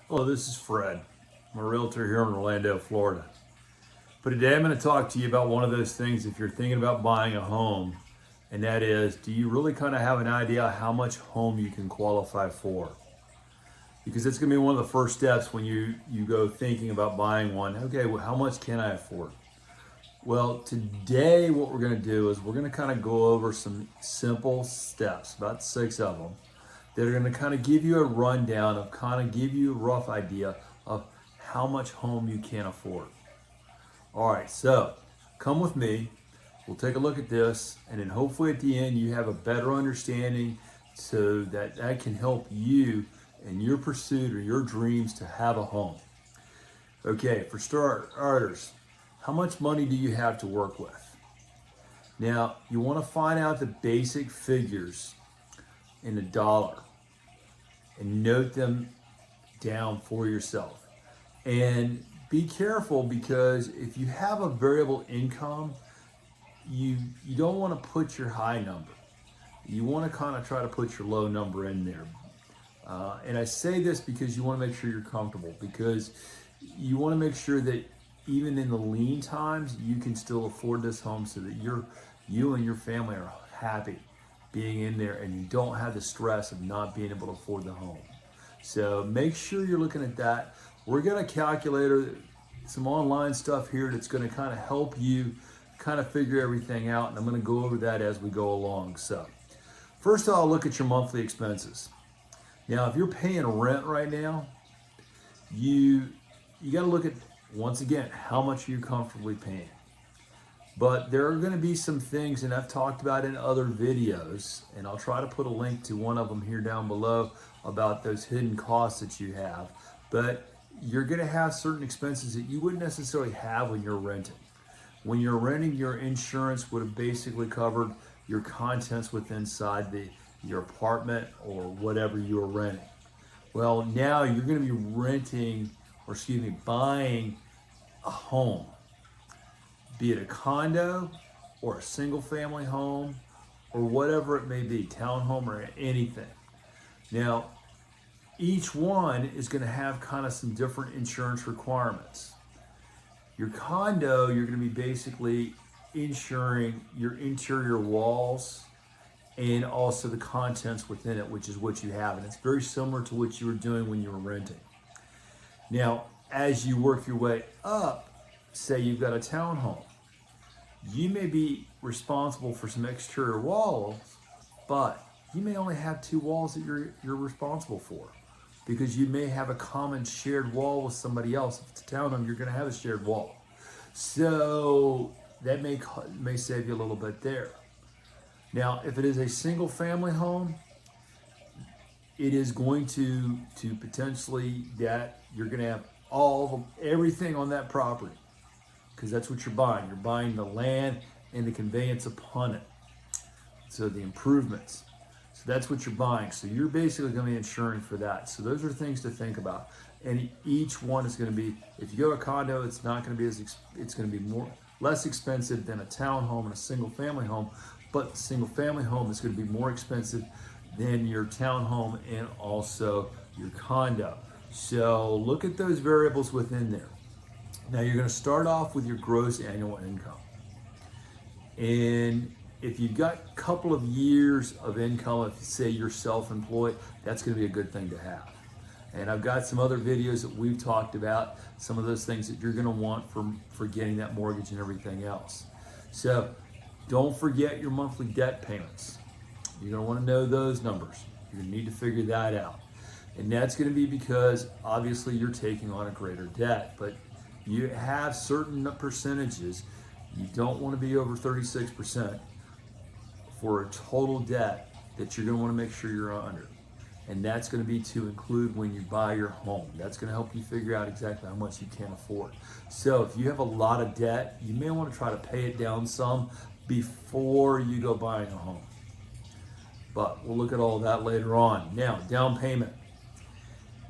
Hello, this is Fred. I'm a realtor here in Orlando, Florida. But today I'm going to talk to you about one of those things if you're thinking about buying a home, and that is, do you really kind of have an idea how much home you can qualify for? Because it's going to be one of the first steps when you go thinking about buying one. Okay, well, how much can I afford? Well, today what we're going to do is we're going to kind of go over some simple steps, about 6 of them, that are going to kind of give you a rundown of kind of give you a rough idea of how much home you can afford. All right, so come with me. We'll take a look at this, and then hopefully at the end you have a better understanding so that can help you in your pursuit or your dreams to have a home. Okay, for starters, how much money do you have to work with? Now, you want to find out the basic figures in the dollar and note them down for yourself. And be careful, because if you have a variable income, you don't want to put your high number. You want to kind of try to put your low number in there. And I say this because you want to make sure you're comfortable, because you want to make sure that even in the lean times, you can still afford this home so that you and your family are happy being in there, and you don't have the stress of not being able to afford the home. So make sure you're looking at that. We're got a calculator, some online stuff here that's going to kind of help you kind of figure everything out, and I'm going to go over that as we go along. So first I'll look at your monthly expenses. Now, if you're paying rent right now, you got to look at, once again, how much are you comfortably paying. But there are going to be some things, and I've talked about in other videos, and I'll try to put a link to one of them here down below about those hidden costs that you have. But you're going to have certain expenses that you wouldn't necessarily have when you're renting. When you're renting, your insurance would have basically covered your contents within inside your apartment or whatever you're renting. Well, now you're going to be buying a home, be it a condo or a single family home or whatever it may be, townhome or anything. Now, each one is going to have kind of some different insurance requirements. Your condo, you're going to be basically insuring your interior walls and also the contents within it, which is what you have. And it's very similar to what you were doing when you were renting. Now, as you work your way up, say you've got a townhome, you may be responsible for some exterior walls, but you may only have 2 walls that you're responsible for, because you may have a common shared wall with somebody else. If it's a townhome, you're going to have a shared wall. So that may save you a little bit there. Now, if it is a single family home, it is going to potentially that you're going to have everything on that property, because that's what you're buying. You're buying the land and the conveyance upon it. So the improvements. So that's what you're buying. So you're basically going to be insuring for that. So those are things to think about. And each one is going to be, if you go to a condo, it's not going to be it's going to be less expensive than a townhome and a single family home. But the single family home is going to be more expensive than your townhome and also your condo. So look at those variables within there. Now you're going to start off with your gross annual income. And if you've got a couple of years of income, if you say you're self-employed, that's going to be a good thing to have. And I've got some other videos that we've talked about, some of those things that you're going to want for getting that mortgage and everything else. So don't forget your monthly debt payments. You're going to want to know those numbers. You're going to need to figure that out. And that's going to be because obviously you're taking on a greater debt, but you have certain percentages. You don't want to be over 36% for a total debt that you're going to want to make sure you're under. And that's going to be to include when you buy your home. That's going to help you figure out exactly how much you can afford. So if you have a lot of debt, you may want to try to pay it down some before you go buying a home. But we'll look at all that later on. Now, down payment.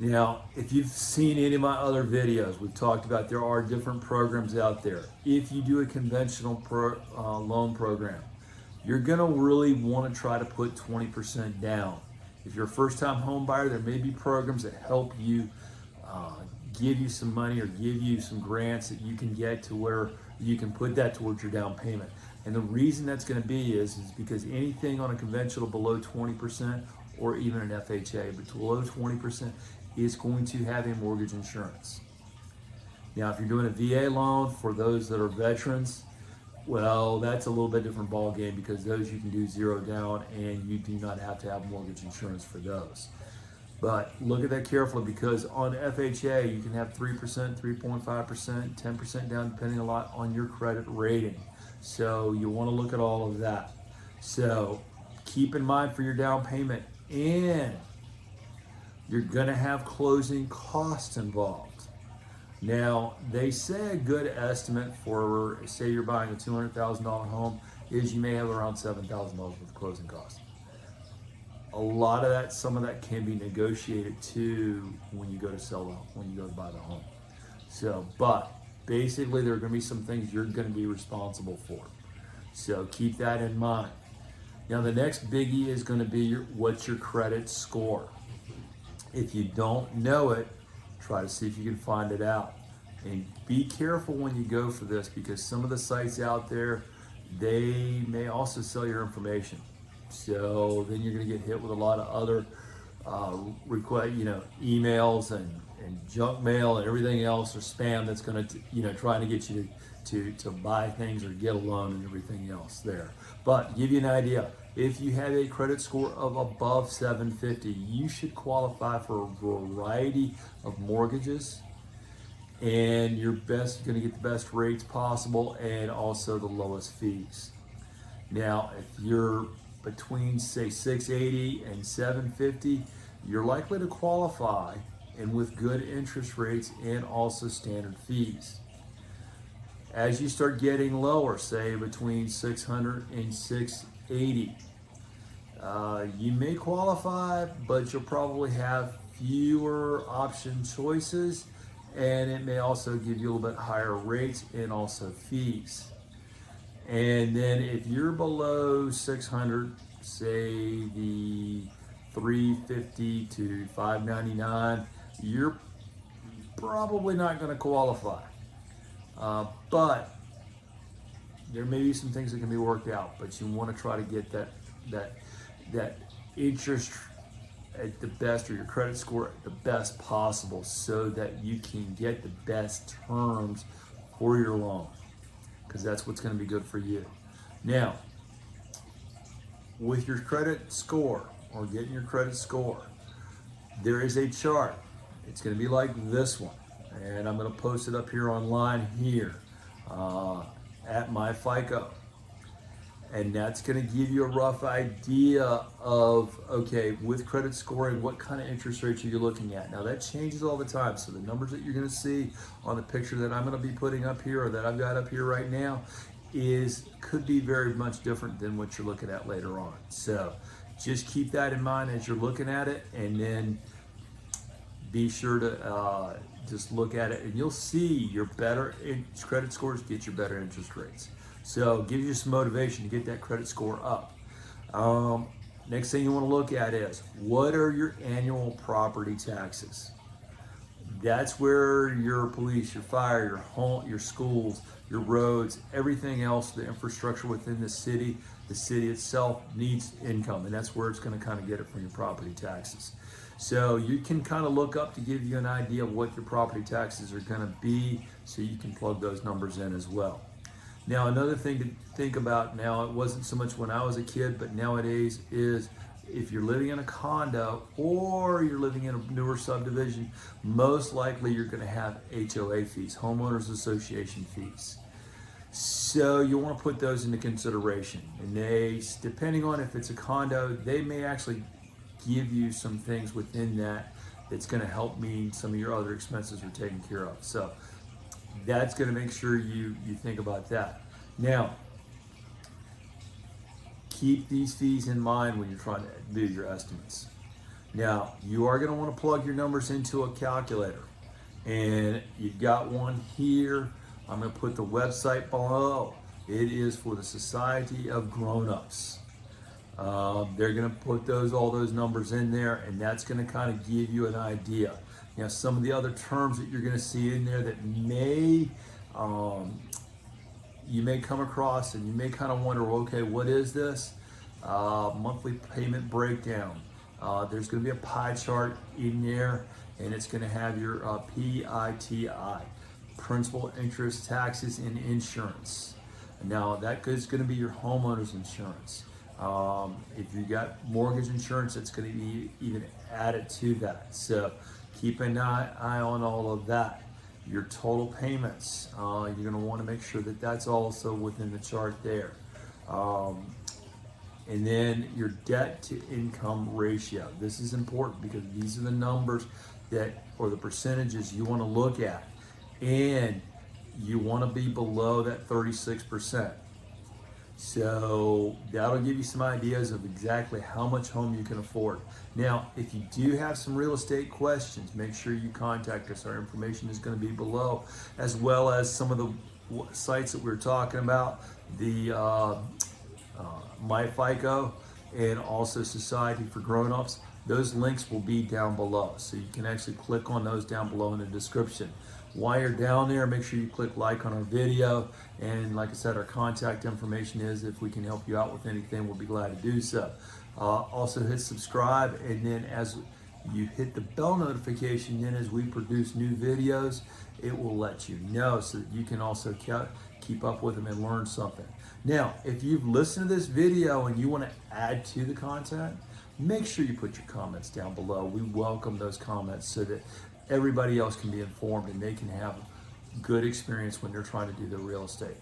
Now, if you've seen any of my other videos, we've talked about there are different programs out there. If you do a conventional loan program, you're gonna really wanna try to put 20% down. If you're a first-time home buyer, there may be programs that help you give you some money or give you some grants that you can get to where you can put that towards your down payment. And the reason that's going to be is because anything on a conventional below 20% or even an FHA, but below 20% is going to have a mortgage insurance. Now, if you're doing a VA loan for those that are veterans, well, that's a little bit different ball game because those you can do zero down and you do not have to have mortgage insurance for those. But look at that carefully because on FHA, you can have 3%, 3.5%, 10% down, depending a lot on your credit rating. So you want to look at all of that. So keep in mind for your down payment, and you're going to have closing costs involved. Now, they say a good estimate for, say you're buying a $200,000 home, is you may have around $7,000 with closing costs. A lot of that, some of that can be negotiated too when you go to sell the home, when you go to buy the home. So, but basically there are going to be some things you're going to be responsible for. So keep that in mind. Now the next biggie is going to be what's your credit score. If you don't know it, try to see if you can find it out. And be careful when you go for this because some of the sites out there, they may also sell your information. So then you're going to get hit with a lot of other emails and junk mail and everything else or spam that's going to, trying to get you to buy things or get a loan and everything else there. But to give you an idea, if you have a credit score of above 750, you should qualify for a variety of mortgages, and you're going to get the best rates possible and also the lowest fees. Now, if you're between say 680 and 750, you're likely to qualify and with good interest rates and also standard fees. As you start getting lower, say between 600 and 680, you may qualify, but you'll probably have fewer option choices, and it may also give you a little bit higher rates and also fees. And then if you're below 600, say the 350 to 599, you're probably not going to qualify. But there may be some things that can be worked out, but you want to try to get that interest at the best, or your credit score at the best possible, so that you can get the best terms for your loan, because that's what's going to be good for you. Now, with your credit score or getting your credit score, there is a chart. It's going to be like this one, and I'm going to post it up here online here at my FICO. And that's going to give you a rough idea of, okay, with credit scoring, what kind of interest rates are you looking at? Now that changes all the time. So the numbers that you're going to see on the picture that I'm going to be putting up here, or that I've got up here right now, could be very much different than what you're looking at later on. So just keep that in mind as you're looking at it, and then be sure to just look at it, and you'll see your better credit scores get you better interest rates. So it gives you some motivation to get that credit score up. Next thing you want to look at is, what are your annual property taxes? That's where your police, your fire, your home, your schools, your roads, everything else, the infrastructure within the city itself needs income, and that's where it's going to kind of get it from your property taxes. So you can kind of look up to give you an idea of what your property taxes are going to be, so you can plug those numbers in as well. Now, another thing to think about now, it wasn't so much when I was a kid, but nowadays, is if you're living in a condo or you're living in a newer subdivision, most likely you're going to have HOA fees, homeowners association fees. So you want to put those into consideration. And they, depending on if it's a condo, they may actually give you some things within that's going to help mean some of your other expenses are taken care of. So that's going to make sure you think about that. Now, keep these fees in mind when you're trying to do your estimates. Now, you are going to want to plug your numbers into a calculator, and you've got one here. I'm going to put the website below. It is for the Society of Grown-Ups. They're going to put all those numbers in there, and that's going to kind of give you an idea. Now, some of the other terms that you're going to see in there that you may come across, and you may kind of wonder, okay, what is this? Monthly payment breakdown. There's going to be a pie chart in there, and it's going to have your PITI, principal, interest, taxes, and insurance. Now, that is going to be your homeowner's insurance. If you got mortgage insurance, it's going to be even added to that. So keep an eye on all of that. Your total payments, you're going to want to make sure that that's also within the chart there. And then your debt to income ratio. This is important because these are the numbers or the percentages you want to look at. And you want to be below that 36%. So that'll give you some ideas of exactly how much home you can afford. Now, if you do have some real estate questions, make sure you contact us. Our information is going to be below, as well as some of the sites that we were talking about, the MyFICO and also Society for Grown-Ups. Those links will be down below, so you can actually click on those down below in the description. While you're down there, make sure you click like on our video, and like I said, our contact information is, if we can help you out with anything, we'll be glad to do so. Also hit subscribe, and then as you hit the bell notification, then as we produce new videos, it will let you know, so that you can also keep up with them and learn something. Now, if you've listened to this video and you want to add to the content, make sure you put your comments down below. We welcome those comments so that everybody else can be informed and they can have good experience when they're trying to do their real estate.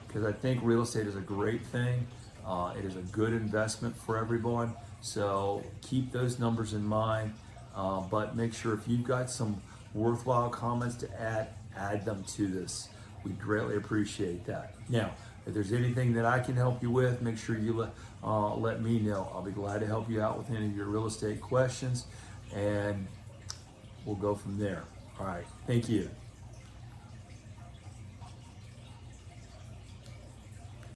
Because I think real estate is a great thing. It is a good investment for everyone. So keep those numbers in mind, but make sure if you've got some worthwhile comments to add them to this. We greatly appreciate that. Now, if there's anything that I can help you with, make sure you let me know. I'll be glad to help you out with any of your real estate questions, and we'll go from there. All right, thank you.